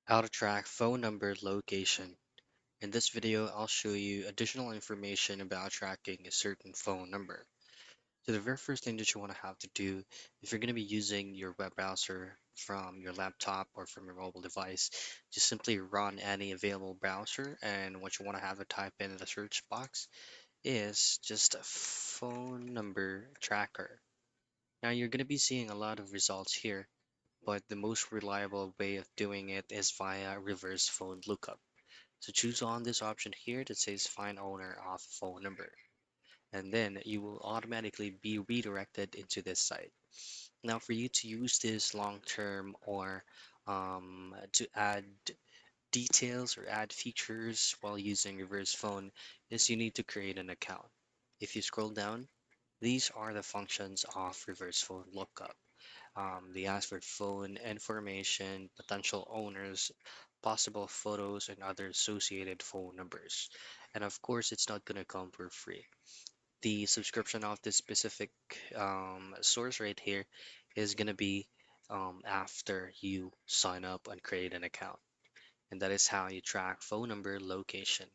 How to track phone number location. In this video, I'll show you additional information about tracking a certain phone number. So the very first thing that you want to have to do, if you're going to be using your web browser from your laptop or from your mobile device, just simply run any available browser, and what you want to have to type in the search box is just a phone number tracker. Now you're going to be seeing a lot of results here, but the most reliable way of doing it is via reverse phone lookup. So choose on this option here that says find owner of phone number, and then you will automatically be redirected into this site. Now for you to use this long term or to add details or add features while using reverse phone is you need to create an account. If you scroll down, these are the functions of reverse phone lookup. They ask for phone information, potential owners, possible photos, and other associated phone numbers. And of course, it's not going to come for free. The subscription of this specific source right here is going to be after you sign up and create an account. And that is how you track phone number location.